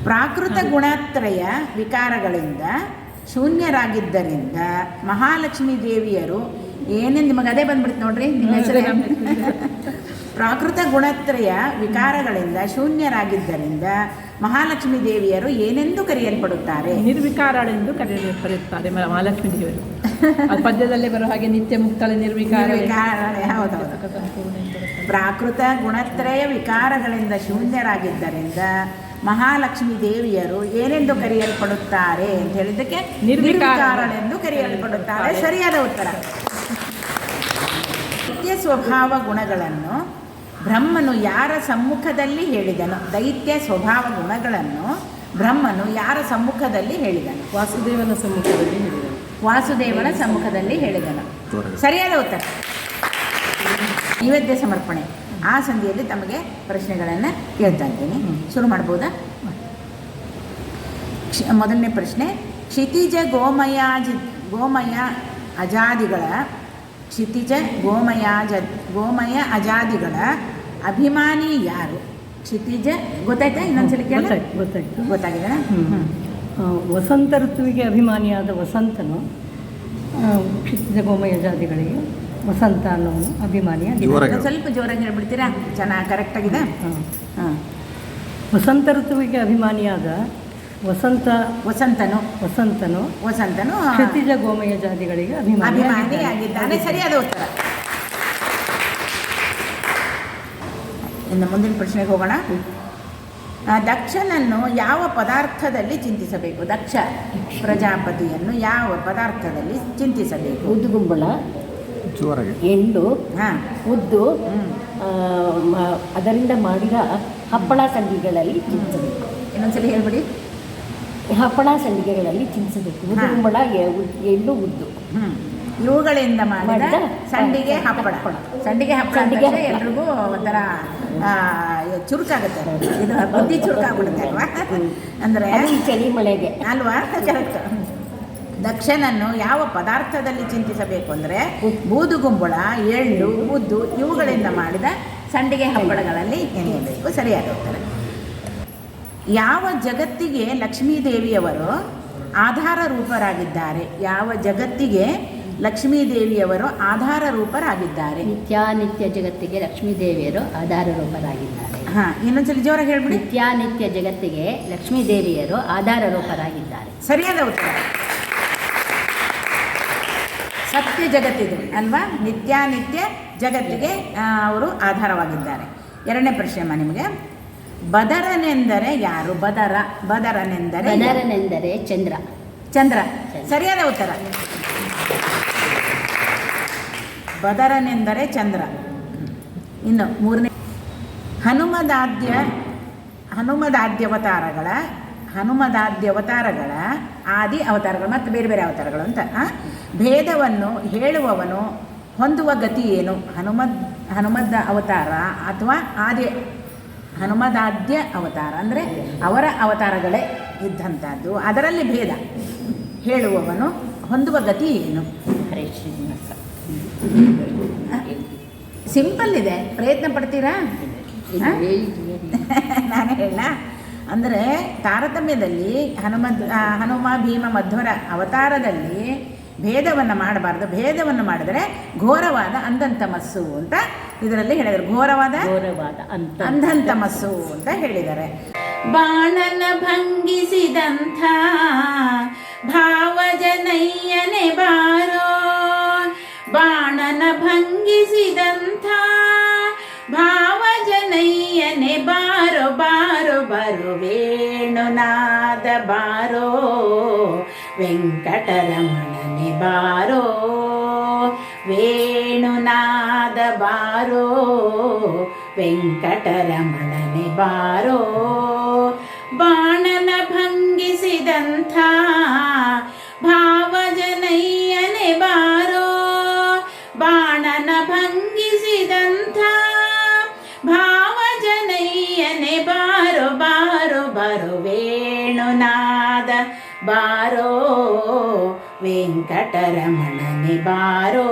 ಪ್ರಾಕೃತ ಗುಣತ್ರಯ ವಿಕಾರಗಳಿಂದ ಶೂನ್ಯರಾಗಿದ್ದರಿಂದ ಮಹಾಲಕ್ಷ್ಮೀ ದೇವಿಯರು ಏನೆಂದು ನಿಮಗೆ ಅದೇ ಬಂದ್ಬಿಡ್ತು ನೋಡ್ರಿ ನಿಮ್ಮ ಹೆಸರೇ. ಪ್ರಾಕೃತ ಗುಣತ್ರಯ ವಿಕಾರಗಳಿಂದ ಶೂನ್ಯರಾಗಿದ್ದರಿಂದ ಮಹಾಲಕ್ಷ್ಮೀ ದೇವಿಯರು ಏನೆಂದು ಕರೆಯಲ್ಪಡುತ್ತಾರೆ? ನಿರ್ವಿಕಾರಳೆಂದು ಕರೆಯುತ್ತಾರೆ ಮಹಾಲಕ್ಷ್ಮೀ ದೇವಿಯರು. ಪದ್ಯದಲ್ಲೇ ಬರೋ ಹಾಗೆ ನಿತ್ಯ ಮುಕ್ತಳೆ ನಿರ್ವಿಕಾರ. ಹೌದೌದು. ಪ್ರಾಕೃತ ಗುಣತ್ರಯ ವಿಕಾರಗಳಿಂದ ಶೂನ್ಯರಾಗಿದ್ದರಿಂದ ಮಹಾಲಕ್ಷ್ಮೀ ದೇವಿಯರು ಏನೆಂದು ಕರೆಯಲ್ಪಡುತ್ತಾರೆ ಅಂತ ಹೇಳಿದ್ದಕ್ಕೆ ನಿರ್ವಿಕಾರಳೆಂದು ಕರೆಯಲ್ಪಡುತ್ತಾರೆ. ಸರಿಯಾದ ಉತ್ತರ. ದೈತ್ಯ ಸ್ವಭಾವ ಗುಣಗಳನ್ನು ಬ್ರಹ್ಮನು ಯಾರ ಸಮ್ಮುಖದಲ್ಲಿ ಹೇಳಿದನು? ದೈತ್ಯ ಸ್ವಭಾವ ಗುಣಗಳನ್ನು ಬ್ರಹ್ಮನು ಯಾರ ಸಮ್ಮುಖದಲ್ಲಿ ಹೇಳಿದನು? ವಾಸುದೇವನ ಸಮ್ಮುಖದಲ್ಲಿ ಹೇಳಿದನು. ವಾಸುದೇವನ ಸಮ್ಮುಖದಲ್ಲಿ ಹೇಳಿದನು. ಸರಿಯಾದ ಉತ್ತರ. ನೈವೇದ್ಯ ಸಮರ್ಪಣೆ ಆ ಸಂಧಿಯಲ್ಲಿ ತಮಗೆ ಪ್ರಶ್ನೆಗಳನ್ನು ಕೇಳ್ತಾ ಇದ್ದೀನಿ. ಶುರು ಮಾಡ್ಬೋದಾ? ಮೊದಲನೇ ಪ್ರಶ್ನೆ, ಕ್ಷಿತಿಜ ಗೋಮಯ ಅಜಾದಿಗಳ ಗೋಮಯ ಅಜಾದಿಗಳ ಅಭಿಮಾನಿ ಯಾರು? ಕ್ಷಿತಿಜ ಗೊತ್ತಾಯ್ತಾ? ಇನ್ನೊಂದ್ಸಲ ಕೇಳ. ಗೊತ್ತಾಗಿದೆ. ವಸಂತ ಋತುವಿಗೆ ಅಭಿಮಾನಿಯಾದ ವಸಂತನು ಕ್ಷಿತಿಜ ಗೋಮಯ ಜಾತಿಗಳಿಗೆ ವಸಂತ ಅನ್ನೋನು ಅಭಿಮಾನಿಯಾಗಿ. ಸ್ವಲ್ಪ ಜೋರಾಗಿ ಹೇಳ್ಬಿಡ್ತೀರಾ? ಚೆನ್ನಾಗಿ ಕರೆಕ್ಟಾಗಿದೆ. ವಸಂತ ಋತುವಿಗೆ ಅಭಿಮಾನಿಯಾದ ವಸಂತನು ಕ್ಷಿತಿಜ ಗೋಮಯ ಜಾತಿಗಳಿಗೆ ಅಭಿಮಾನಿಯಾಗಿದ್ದಾನೆ. ಸರಿಯಾದ ಉತ್ತರ. ಇನ್ನು ಮುಂದಿನ ಪ್ರಶ್ನೆಗೆ ಹೋಗೋಣ. ದಕ್ಷನನ್ನು ಯಾವ ಪದಾರ್ಥದಲ್ಲಿ ಚಿಂತಿಸಬೇಕು? ದಕ್ಷ ಪ್ರಜಾಪತಿಯನ್ನು ಯಾವ ಪದಾರ್ಥದಲ್ಲಿ ಚಿಂತಿಸಬೇಕು? ಉದ್ದುಗುಂಬಳ, ಎಳ್ಳು, ಉದ್ದು, ಅದರಿಂದ ಮಾಡಿದ ಹಪ್ಪಳ ಸಂಡಿಗೆಗಳಲ್ಲಿ ಚಿಂತಿಸಬೇಕು. ಇನ್ನೊಂದ್ಸಲಿ ಹೇಳ್ಬಿಡಿ. ಹಪ್ಪಳ ಸಂಡಿಗೆಗಳಲ್ಲಿ ಚಿಂತಿಸಬೇಕು. ಉದ್ದುಗುಂಬಳ, ಎಳ್ಳು, ಉದ್ದು ಇವುಗಳಿಂದ ಮಾಡಿದ ಸಂಡಿಗೆ ಹಪ್ಪಳ. ಸಂಡಿಗೆ ಹಪ್ಪಳ ಎಲ್ರಿಗೂ ಒಂಥರ ಚುರುಕಾಗುತ್ತೆ. ಇದು ಬುದ್ಧಿ ಚುರುಕಾಗ್ಬಿಡುತ್ತೆ ಅಲ್ವಾ? ಅಂದರೆ ಚಳಿ ಮಳೆಗೆ ಅಲ್ವಾ? ಕರೆಕ್ಟ್. ದಕ್ಷನನ್ನು ಯಾವ ಪದಾರ್ಥದಲ್ಲಿ ಚಿಂತಿಸಬೇಕು ಅಂದರೆ ಬೂದುಗುಂಬಳ, ಎಳ್ಳು, ಉದ್ದು ಇವುಗಳಿಂದ ಮಾಡಿದ ಸಂಡಿಗೆ ಹಪ್ಪಳಗಳಲ್ಲಿ ನೆನೆಯಬೇಕು. ಸರಿಯಾದ ಉತ್ತರ. ಯಾವ ಜಗತ್ತಿಗೆ ಲಕ್ಷ್ಮೀದೇವಿಯವರು ಆಧಾರ ರೂಪರಾಗಿದ್ದಾರೆ? ಯಾವ ಜಗತ್ತಿಗೆ ಲಕ್ಷ್ಮೀದೇವಿಯವರು ಆಧಾರ ರೂಪರಾಗಿದ್ದಾರೆ? ನಿತ್ಯಾನಿತ್ಯ ಜಗತ್ತಿಗೆ ಲಕ್ಷ್ಮೀದೇವಿಯರು ಆಧಾರ ರೂಪರಾಗಿದ್ದಾರೆ. ಇನ್ನೊಂದ್ಸಲ ಜೋರಾಗಿ ಹೇಳ್ಬಿಡಿ. ನಿತ್ಯಾನಿತ್ಯ ಜಗತ್ತಿಗೆ ಲಕ್ಷ್ಮೀದೇವಿಯರು ಆಧಾರ ರೂಪರಾಗಿದ್ದಾರೆ. ಸರಿಯಾದ ಉತ್ತರ. ಸತ್ಯ ಜಗತ್ತಿದು ಅಲ್ವಾ? ನಿತ್ಯಾನಿತ್ಯ ಜಗತ್ತಿಗೆ ಅವರು ಆಧಾರವಾಗಿದ್ದಾರೆ. ಎರಡನೇ ಪ್ರಶ್ನೆ ನಿಮಗೆ. ಬದರನೆಂದರೆ ಯಾರು? ಬದರನೆಂದರೆ ಚಂದ್ರ. ಸರಿಯಾದ ಉತ್ತರ. ಬದರನೆಂದರೆ ಚಂದ್ರ. ಇನ್ನು ಮೂರನೇ, ಹನುಮದಾದ್ಯವತಾರಗಳ ಆದಿ ಅವತಾರಗಳು ಮತ್ತು ಬೇರೆ ಬೇರೆ ಅವತಾರಗಳು ಅಂತ ಭೇದವನ್ನು ಹೇಳುವವನು ಹೊಂದುವ ಗತಿ ಏನು? ಹನುಮದ್ ಅವತಾರ ಅಥವಾ ಹನುಮದಾದ್ಯ ಅವತಾರ ಅಂದರೆ ಅವರ ಅವತಾರಗಳೇ ಇದ್ದಂಥದ್ದು. ಅದರಲ್ಲಿ ಭೇದ ಹೇಳುವವನು ಹೊಂದುವ ಗತಿ ಏನು? ಸಿಂಪಲ್ ಇದೆ, ಪ್ರಯತ್ನ ಪಡ್ತೀರಾ? ನಾನು ಹೇಳ ಅಂದರೆ ತಾರತಮ್ಯದಲ್ಲಿ ಹನುಮ ಭೀಮ ಮಧ್ವರ ಅವತಾರದಲ್ಲಿ ಭೇದವನ್ನು ಮಾಡಬಾರ್ದು. ಭೇದವನ್ನು ಮಾಡಿದರೆ ಘೋರವಾದ ಅಂಧಂತಮಸ್ಸು ಅಂತ ಇದರಲ್ಲಿ ಹೇಳಿದರು. ಘೋರವಾದ ಅಂಧಂತಮಸ್ಸು ಅಂತ ಹೇಳಿದ್ದಾರೆ. ಬಾಣನ ಭಂಗಿಸಿದಂಥ ಭಾವಜನಯ್ಯನೆ ಬಾರೋ, ಬಾಣನ ಭಂಗಿಸಿದಂಥ ಭಾವಜನಯ್ಯನೆ ಬಾರೋ, ಬಾರೋ ಬಾರೋ ವೇಣುನಾದ ಬಾರೋ, ವೆಂಕಟರಮಣನೆ ಬಾರೋ, ವೇಣುನಾದ ಬಾರೋ, ವೆಂಕಟರಮಣನೆ ಬಾರೋ. ಬಾಣನ ಭಂಗಿಸಿದಂಥ ಭಾವಜನಯ್ಯನೆ ಬಾರೋ, ಬಾಣನ ಭಂಗಿಸಿದಂಥ ಭಾವಜನಯ್ಯನೆ ಬಾರೋ, ಬಾರೋ ಬಾರೋ ವೇಣುನಾದ ಬಾರೋ, ವೆಂಕಟರಮಣನೆ ಬಾರೋ.